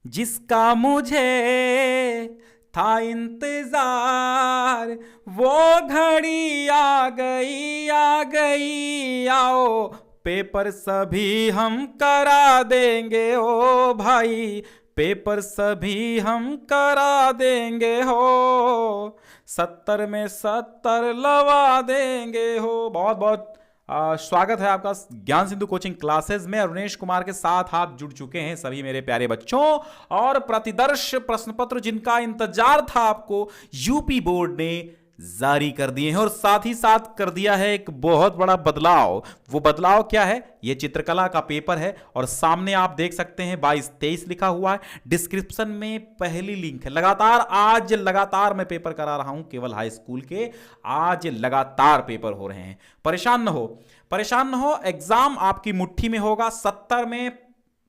जिसका मुझे था इंतजार, वो घड़ी आ गई आओ, पेपर सभी हम करा देंगे ओ भाई, पेपर सभी हम करा देंगे हो, 70 में 70 लवा देंगे हो। बहुत बहुत स्वागत है आपका ज्ञान सिंधु कोचिंग क्लासेस में। अरुणेश कुमार के साथ आप जुड़ चुके हैं सभी मेरे प्यारे बच्चों। और प्रतिदर्श प्रश्न पत्र जिनका इंतजार था आपको, यूपी बोर्ड ने जारी कर दिए हैं। और साथ ही साथ कर दिया है एक बहुत बड़ा बदलाव। वो बदलाव क्या है? ये चित्रकला का पेपर है और सामने आप देख सकते हैं 22-23 लिखा हुआ है। डिस्क्रिप्शन में पहली लिंक है। लगातार मैं पेपर करा रहा हूं, केवल हाई स्कूल के। आज लगातार पेपर हो रहे हैं। परेशान न हो, एग्जाम आपकी मुट्ठी में होगा। 70 में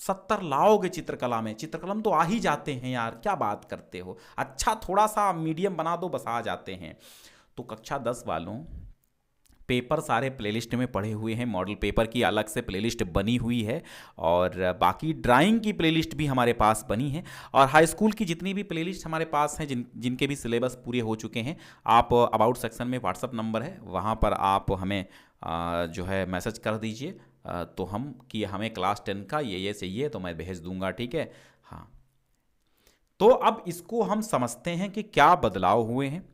70 लाओगे चित्रकला में। चित्रकला में तो आ ही जाते हैं यार, क्या बात करते हो। अच्छा थोड़ा सा मीडियम बना दो, बस आ जाते हैं। तो कक्षा 10 वालों, पेपर सारे प्लेलिस्ट में पड़े हुए हैं। मॉडल पेपर की अलग से प्लेलिस्ट बनी हुई है और बाकी ड्राइंग की प्लेलिस्ट भी हमारे पास बनी है। और हाई स्कूल की जितनी भी प्लेलिस्ट हमारे पास हैं, जिनके भी सिलेबस पूरे हो चुके हैं, आप अबाउट सेक्शन में व्हाट्सअप नंबर है, वहाँ पर आप हमें जो है मैसेज कर दीजिए, तो हम कि हमें क्लास 10 का ये चाहिए, तो मैं भेज दूंगा। ठीक है, हाँ। तो अब इसको हम समझते हैं कि क्या बदलाव हुए हैं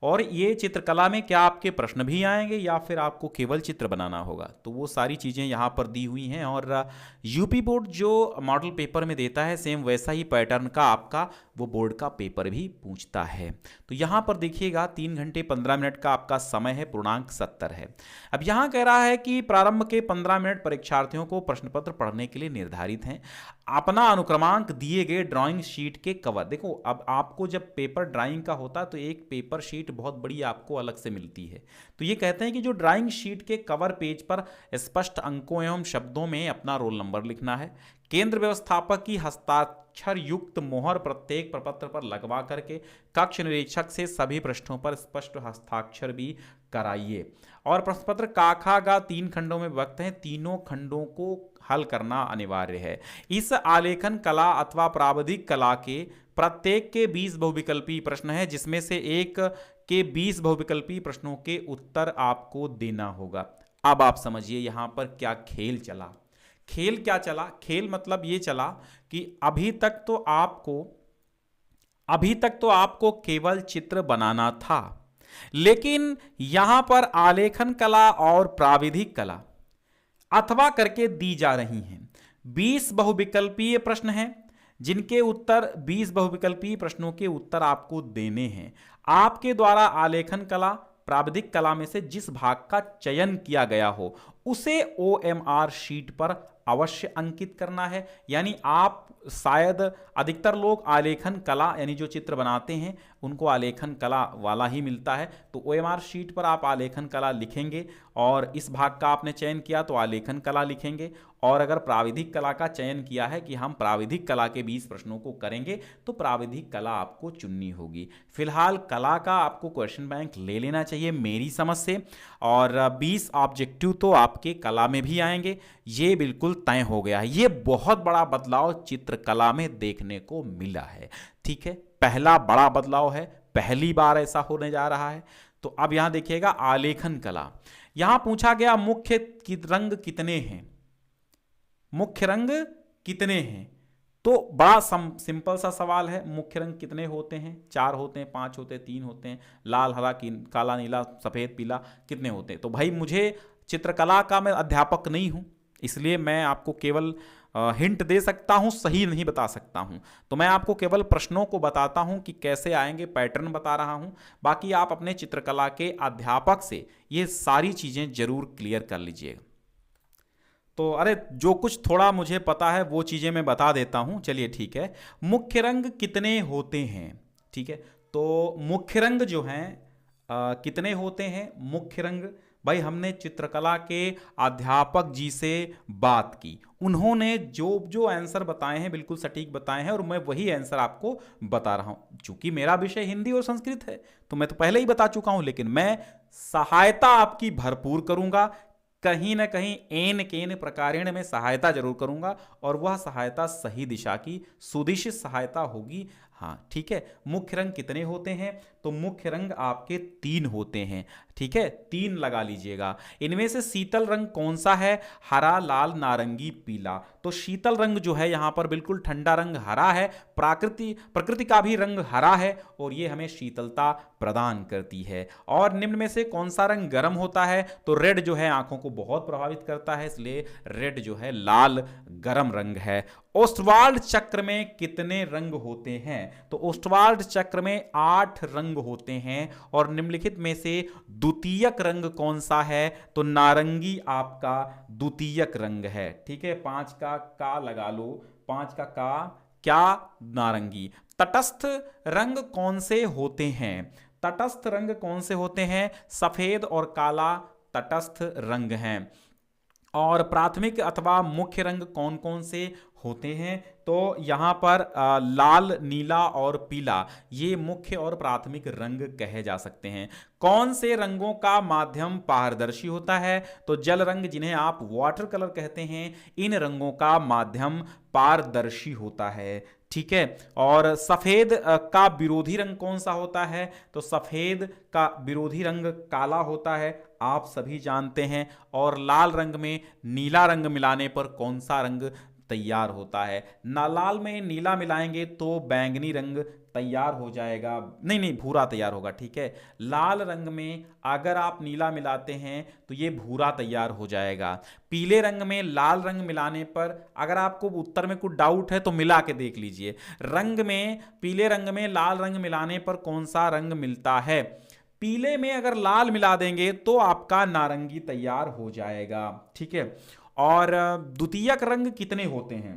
और ये चित्रकला में क्या आपके प्रश्न भी आएंगे या फिर आपको केवल चित्र बनाना होगा। तो वो सारी चीज़ें यहाँ पर दी हुई हैं। और यूपी बोर्ड जो मॉडल पेपर में देता है, सेम वैसा ही पैटर्न का आपका वो बोर्ड का पेपर भी पूछता है। तो यहाँ पर देखिएगा 3 घंटे 15 मिनट का आपका समय है, पूर्णांक 70 है। अब यहाँ कह रहा है कि प्रारंभ के 15 मिनट परीक्षार्थियों को प्रश्न पत्र पढ़ने के लिए निर्धारित हैं। अपना अनुक्रमांक दिए गए ड्राइंग शीट के कवर। देखो, अब आपको जब पेपर ड्राइंग का होता है तो एक पेपर शीट बहुत बड़ी आपको अलग से मिलती है। तो ये कहते हैं कि जो ड्राइंग शीट के कवर पेज पर स्पष्ट अंकों एवं शब्दों में अपना रोल नंबर लिखना है। केंद्र व्यवस्थापक की हस्ताक्षर युक्त मोहर प्रत्येक प्रपत्र पर लगवा करके कक्ष निरीक्षक से सभी पृष्ठों पर स्पष्ट हस्ताक्षर भी कराइए। और प्रश्न पत्र काखा 3 खंडों में विभक्त हैं, तीनों खंडों को हल करना अनिवार्य है। इस आलेखन कला अथवा प्राविधिक कला के प्रत्येक के 20 बहुविकल्पीय प्रश्न है, जिसमें से एक के 20 बहुविकल्पीय प्रश्नों के उत्तर आपको देना होगा। अब आप समझिए यहां पर क्या खेल चला। खेल क्या चला? खेल मतलब ये चला कि अभी तक तो आपको केवल चित्र बनाना था, लेकिन यहां पर आलेखन कला और प्राविधिक कला अथवा करके दी जा रही हैं। 20 बहुविकल्पीय प्रश्न हैं, जिनके उत्तर 20 बहुविकल्पीय प्रश्नों के उत्तर आपको देने हैं। आपके द्वारा आलेखन कला प्राविधिक कला में से जिस भाग का चयन किया गया हो उसे OMR शीट पर अवश्य अंकित करना है। यानी आप शायद अधिकतर लोग आलेखन कला यानी जो चित्र बनाते हैं उनको आलेखन कला वाला ही मिलता है। तो OMR शीट पर आप आलेखन कला लिखेंगे और इस भाग का आपने चयन किया तो आलेखन कला लिखेंगे। और अगर प्राविधिक कला का चयन किया है कि हम प्राविधिक कला के 20 प्रश्नों को करेंगे तो प्राविधिक कला आपको चुननी होगी। फिलहाल कला का आपको क्वेश्चन बैंक ले लेना चाहिए मेरी समझ से, और 20 ऑब्जेक्टिव तो आपके कला में भी आएंगे, ये बिल्कुल तय हो गया है। ये बहुत बड़ा बदलाव चित्रकला में देखने को मिला है। ठीक है, पहला बड़ा बदलाव है, पहली बार ऐसा होने जा रहा है। तो अब यहां देखिएगा आलेखन कला। यहां पूछा गया मुख्य रंग कितने हैं, मुख्य रंग कितने हैं। तो बड़ा सिंपल सा सवाल है, मुख्य रंग कितने होते हैं? 4 होते हैं, 5 होते हैं, 3 होते हैं, लाल हरा काला नीला सफेद पीला, कितने होते हैं? तो भाई मुझे चित्रकला का मैं अध्यापक नहीं हूं, इसलिए मैं आपको केवल हिंट दे सकता हूं, सही नहीं बता सकता हूं। तो मैं आपको केवल प्रश्नों को बताता हूं कि कैसे आएंगे, पैटर्न बता रहा हूं। बाकी आप अपने चित्रकला के अध्यापक से ये सारी चीजें जरूर क्लियर कर लीजिएगा। तो अरे जो कुछ थोड़ा मुझे पता है वो चीजें मैं बता देता हूं। चलिए ठीक है, मुख्य रंग कितने होते हैं? ठीक है, तो मुख्य रंग जो हैं कितने होते हैं मुख्य रंग? भाई हमने चित्रकला के अध्यापक जी से बात की, उन्होंने जो जो आंसर बताए हैं बिल्कुल सटीक बताए हैं और मैं वही आंसर आपको बता रहा हूं। चूंकि मेरा विषय हिंदी और संस्कृत है तो मैं तो पहले ही बता चुका हूं, लेकिन मैं सहायता आपकी भरपूर करूंगा। कहीं ना कहीं एन केन प्रकारेण में सहायता जरूर करूंगा, और वह सहायता सही दिशा की सुदिश सहायता होगी। हाँ ठीक है। मुख्य रंग कितने होते हैं? तो मुख्य रंग आपके 3 होते हैं, ठीक है, 3 लगा लीजिएगा। इनमें से शीतल रंग कौन सा है? हरा, लाल, नारंगी, पीला। तो शीतल रंग जो है यहां पर बिल्कुल ठंडा रंग हरा है, प्रकृति का भी रंग हरा है, और ये हमें शीतलता प्रदान करती है। और निम्न में से कौन सा रंग गर्म होता है? तो रेड जो है आंखों को बहुत प्रभावित करता है, इसलिए रेड जो है लाल गर्म रंग है। ओस्टवाल्ड चक्र में कितने रंग होते हैं? तो ओस्टवाल्ड चक्र में 8 रंग होते हैं, और निम्नलिखित में से द्वितीयक रंग कौन सा है? तो नारंगी आपका द्वितीयक रंग है, ठीक है। 5 का लगा लो, 5 का क्या? नारंगी। तटस्थ रंग कौन से होते हैं? तटस्थ रंग कौन से होते हैं? सफेद और काला तटस्थ रंग हैं। और प्राथमिक अथवा मुख्य रंग कौन कौन से होते हैं? तो यहां पर लाल, नीला और पीला ये मुख्य और प्राथमिक रंग कहे जा सकते हैं। कौन से रंगों का माध्यम पारदर्शी होता है? तो जल रंग, जिन्हें आप वाटर कलर कहते हैं, इन रंगों का माध्यम पारदर्शी होता है, ठीक है। और सफेद का विरोधी रंग कौन सा होता है? तो सफेद का विरोधी रंग काला होता है, आप सभी जानते हैं। और लाल रंग में नीला रंग मिलाने पर कौन सा रंग तैयार होता है? ना, लाल में नीला मिलाएंगे तो बैंगनी रंग तैयार हो जाएगा, नहीं भूरा तैयार होगा, ठीक है। लाल रंग में अगर आप नीला मिलाते हैं तो ये भूरा तैयार हो जाएगा। पीले रंग में लाल रंग मिलाने पर, अगर आपको उत्तर में कुछ डाउट है तो मिला के देख लीजिए। रंग में, पीले रंग में लाल रंग मिलाने पर कौन सा रंग मिलता है? पीले में अगर लाल मिला देंगे तो आपका नारंगी तैयार हो जाएगा, ठीक है। और द्वितीयक रंग कितने होते हैं?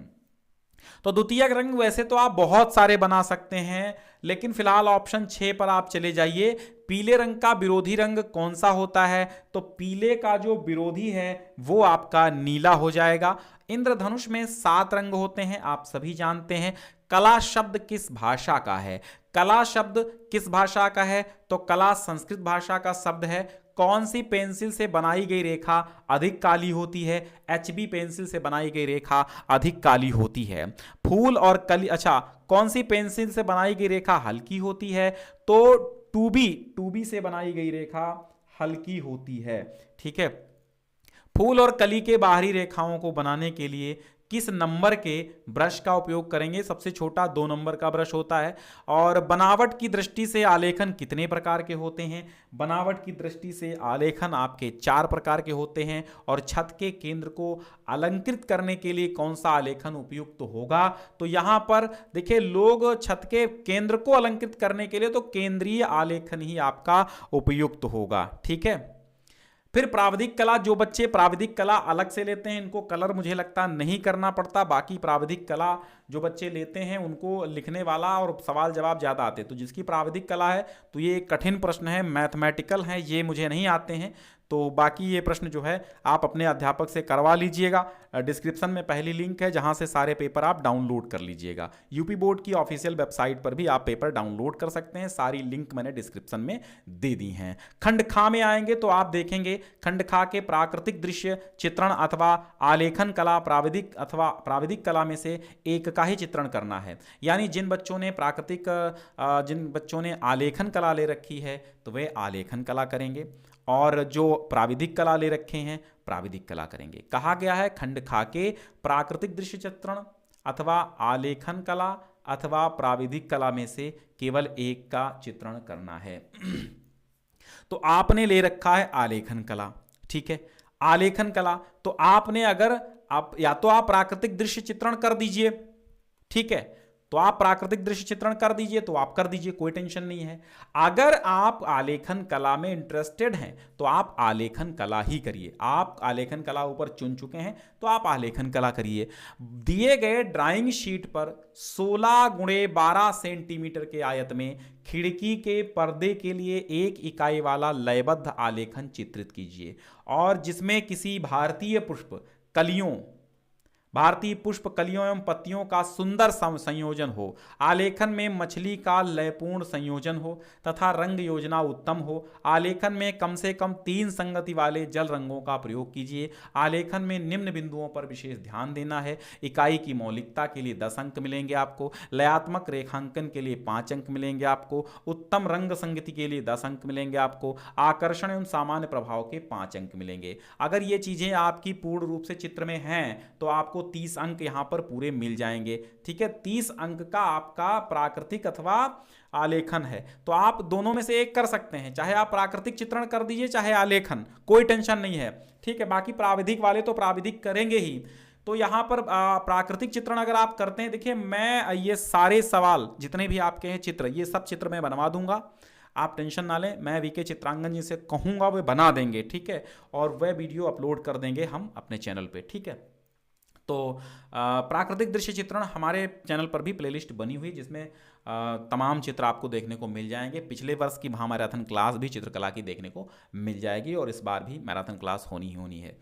तो द्वितीयक रंग वैसे तो आप बहुत सारे बना सकते हैं, लेकिन फिलहाल ऑप्शन 6 पर आप चले जाइए। पीले रंग का विरोधी रंग कौन सा होता है? तो पीले का जो विरोधी है वो आपका नीला हो जाएगा। इंद्रधनुष में 7 रंग होते हैं, आप सभी जानते हैं। कला शब्द किस भाषा का है? कला शब्द किस भाषा का है? तो कला संस्कृत भाषा का शब्द है। कौन सी पेंसिल से बनाई गई रेखा अधिक काली होती है? HB पेंसिल से बनाई गई रेखा अधिक काली होती है। फूल और कली, अच्छा, कौन सी पेंसिल से बनाई गई रेखा हल्की होती है? तो 2B से बनाई गई रेखा हल्की होती है, ठीक है। फूल और कली के बाहरी रेखाओं को बनाने के लिए किस नंबर के ब्रश का उपयोग करेंगे? सबसे छोटा 2 नंबर का ब्रश होता है। और बनावट की दृष्टि से आलेखन कितने प्रकार के होते हैं? बनावट की दृष्टि से आलेखन आपके 4 प्रकार के होते हैं। और छत के केंद्र को अलंकृत करने के लिए कौन सा आलेखन उपयुक्त होगा? तो यहां पर देखिए, लोग छत के केंद्र को अलंकृत करने के लिए तो केंद्रीय आलेखन ही आपका उपयुक्त होगा, ठीक है। फिर प्राविधिक कला, जो बच्चे प्राविधिक कला अलग से लेते हैं इनको कलर मुझे लगता नहीं करना पड़ता। बाकी प्राविधिक कला जो बच्चे लेते हैं उनको लिखने वाला और सवाल जवाब ज़्यादा आते हैं। तो जिसकी प्राविधिक कला है तो ये एक कठिन प्रश्न है, मैथमेटिकल है, ये मुझे नहीं आते हैं। तो बाकी ये प्रश्न जो है आप अपने अध्यापक से करवा लीजिएगा। डिस्क्रिप्शन में पहली लिंक है जहां से सारे पेपर आप डाउनलोड कर लीजिएगा। यूपी बोर्ड की ऑफिशियल वेबसाइट पर भी आप पेपर डाउनलोड कर सकते हैं, सारी लिंक मैंने डिस्क्रिप्शन में दे दी हैं। खंड खा में आएंगे तो आप देखेंगे खंड खा के प्राकृतिक दृश्य चित्रण अथवा आलेखन कला, प्राविधिक कला में से एक का ही चित्रण करना है। यानी जिन बच्चों ने आलेखन कला ले रखी है तो वे आलेखन कला करेंगे, और जो प्राविधिक कला ले रखे हैं प्राविधिक कला करेंगे। कहा गया है खंड खा के प्राकृतिक दृश्य चित्रण अथवा आलेखन कला अथवा प्राविधिक कला में से केवल एक का चित्रण करना है। तो आपने ले रखा है आलेखन कला, ठीक है। आलेखन कला तो आपने, अगर आप या तो आप प्राकृतिक दृश्य चित्रण कर दीजिए, ठीक है, तो आप प्राकृतिक दृश्य चित्रण कर दीजिए तो आप कर दीजिए, कोई टेंशन नहीं है। अगर आप आलेखन कला में इंटरेस्टेड हैं तो आप आलेखन कला ही करिए। आप आलेखन कला ऊपर चुन चुके हैं तो आप आलेखन कला करिए। दिए गए ड्राइंग शीट पर 16 × 12 सेंटीमीटर के आयत में खिड़की के पर्दे के लिए 1 इकाई वाला लयबद्ध आलेखन चित्रित कीजिए, और जिसमें किसी भारतीय पुष्प, कलियों, भारतीय पुष्प कलियों एवं पत्तियों का सुंदर संयोजन हो, आलेखन में मछली का लयपूर्ण संयोजन हो तथा रंग योजना उत्तम हो, आलेखन में कम से कम 3 संगति वाले जल रंगों का प्रयोग कीजिए, आलेखन में निम्न बिंदुओं पर विशेष ध्यान देना है। इकाई की मौलिकता के लिए 10 अंक मिलेंगे आपको, लयात्मक रेखांकन के लिए 5 अंक मिलेंगे आपको, उत्तम रंग संगति के लिए 10 अंक मिलेंगे आपको, आकर्षण एवं सामान्य प्रभाव के 5 अंक मिलेंगे। अगर ये चीजें आपकी पूर्ण रूप से चित्र में हैं तो आपको 30 अंक यहां पर पूरे मिल जाएंगे। ठीक है, 30 अंक का आपका प्राकृतिक अथवा आलेखन है। तो आप दोनों में से एक कर सकते हैं, चाहे आप प्राकृतिक चित्रण कर दीजिए चाहे आलेखन, कोई टेंशन नहीं है। ठीक है, बाकी प्राविधिक वाले तो प्राविधिक करेंगे ही। तो यहां पर प्राकृतिक चित्रण अगर आप करते हैं, देखिए मैं ये सारे सवाल जितने भी आपके हैं चित्र, ये सब चित्र मैं बनवा दूंगा, आप टेंशन ना लें। मैं वीके चित्रांगन जी से कहूंगा वे बना देंगे। ठीक है, और वह वीडियो अपलोड कर देंगे हम अपने चैनल पे। ठीक है, तो प्राकृतिक दृश्य चित्रण हमारे चैनल पर भी प्लेलिस्ट बनी हुई जिसमें तमाम चित्र आपको देखने को मिल जाएंगे। पिछले वर्ष की महामैराथन क्लास भी चित्रकला की देखने को मिल जाएगी और इस बार भी मैराथन क्लास होनी ही होनी है।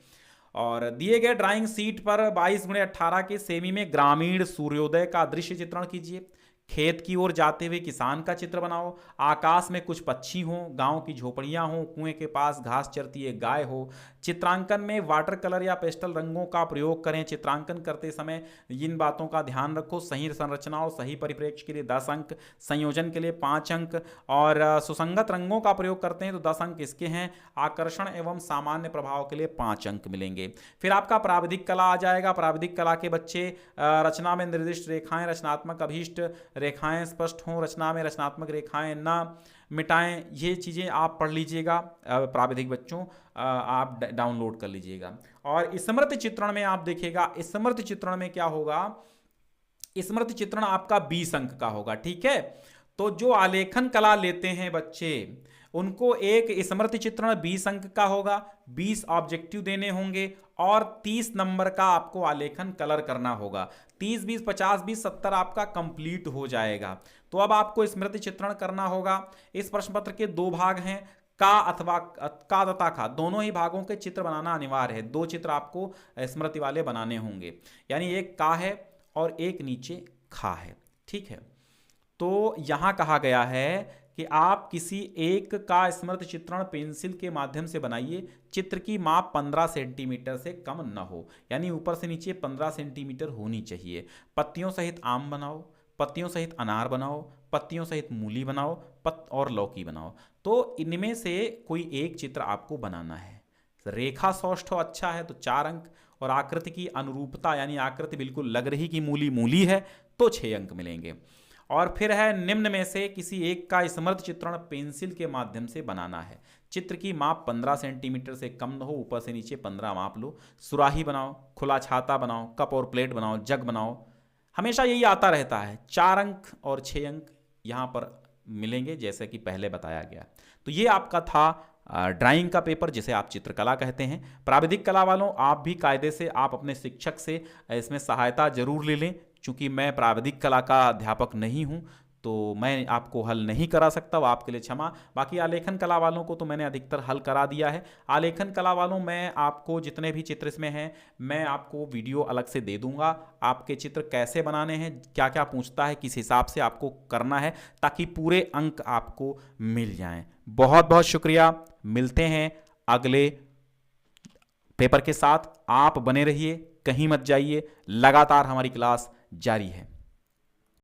और दिए गए ड्राइंग सीट पर 22x18 के सेमी में ग्रामीण सूर्योदय का दृश्य चित्रण कीजिए। खेत की ओर जाते हुए किसान का चित्र बनाओ, आकाश में कुछ पक्षी हों, गांव की झोपड़ियां हों, कुएं के पास घास चरती एक गाय हो। चित्रांकन में वाटर कलर या पेस्टल रंगों का प्रयोग करें। चित्रांकन करते समय इन बातों का ध्यान रखो, सही संरचना और सही परिप्रेक्ष्य के लिए 10 अंक, संयोजन के लिए 5 अंक, और सुसंगत रंगों का प्रयोग करते हैं तो 10 अंक इसके हैं। आकर्षण एवं सामान्य प्रभाव के लिए 5 अंक मिलेंगे। फिर आपका प्राविधिक कला आ जाएगा। प्राविधिक कला के बच्चे रचना में निर्दिष्ट रेखाएं, रचनात्मक अभीष्ट रेखाएं स्पष्ट हों, रचना में रचनात्मक रेखाएं ना मिटाएं, ये चीज़ें आप पढ़ लीजिएगा। प्राविधिक बच्चों आप डाउनलोड कर लीजिएगा। और स्मृति चित्रण में आप देखिएगा, स्मृति चित्रण में क्या होगा, स्मृति चित्रण आपका 20 अंक का होगा। ठीक है, तो जो आलेखन कला लेते हैं बच्चे उनको एक स्मृति चित्रण 20 अंक का होगा, 20 ऑब्जेक्टिव देने होंगे और 30 नंबर का आपको आलेखन कलर करना होगा। 30, 20, 50, 20, 70 आपका कंप्लीट हो जाएगा। तो अब आपको स्मृति चित्रण करना होगा। इस प्रश्न पत्र के 2 भाग हैं, का अथवा का तथा खा, दोनों ही भागों के चित्र बनाना अनिवार्य है। 2 चित्र आपको स्मृति वाले बनाने होंगे, यानी एक का है और एक नीचे खा है। ठीक है, तो यहां कहा गया है कि आप किसी एक का स्मृति चित्रण पेंसिल के माध्यम से बनाइए। चित्र की माप 15 सेंटीमीटर से कम न हो, यानी ऊपर से नीचे 15 सेंटीमीटर होनी चाहिए। पत्तियों सहित आम बनाओ, पत्तियों सहित अनार बनाओ, पत्तियों सहित मूली बनाओ, और लौकी बनाओ। तो इनमें से कोई एक चित्र आपको बनाना है। रेखा सौष्ठव अच्छा है तो 4 अंक, और आकृति की अनुरूपता यानी आकृति बिल्कुल लग रही कि मूली मूली है तो 6 अंक मिलेंगे। और फिर है निम्न में से किसी एक का स्मृति चित्रण पेंसिल के माध्यम से बनाना है। चित्र की माप 15 सेंटीमीटर से कम न हो, ऊपर से नीचे 15 माप लो। सुराही बनाओ, खुला छाता बनाओ, कप और प्लेट बनाओ, जग बनाओ। हमेशा यही आता रहता है। 4 अंक और 6 अंक यहाँ पर मिलेंगे जैसे कि पहले बताया गया। तो ये आपका था ड्राइंग का पेपर जिसे आप चित्रकला कहते हैं। प्राविधिक कला वालों, आप भी कायदे से आप अपने शिक्षक से इसमें सहायता जरूर ले लें। चूँकि मैं प्राविधिक कला का अध्यापक नहीं हूँ तो मैं आपको हल नहीं करा सकता, वो आपके लिए क्षमा। बाकी आलेखन कला वालों को तो मैंने अधिकतर हल करा दिया है। आलेखन कला वालों, मैं आपको जितने भी चित्र इसमें हैं मैं आपको वीडियो अलग से दे दूंगा। आपके चित्र कैसे बनाने हैं, क्या क्या पूछता है, किस हिसाब से आपको करना है, ताकि पूरे अंक आपको मिल जाएं। बहुत बहुत शुक्रिया। मिलते हैं अगले पेपर के साथ। आप बने रहिए, कहीं मत जाइए, लगातार हमारी क्लास जारी है।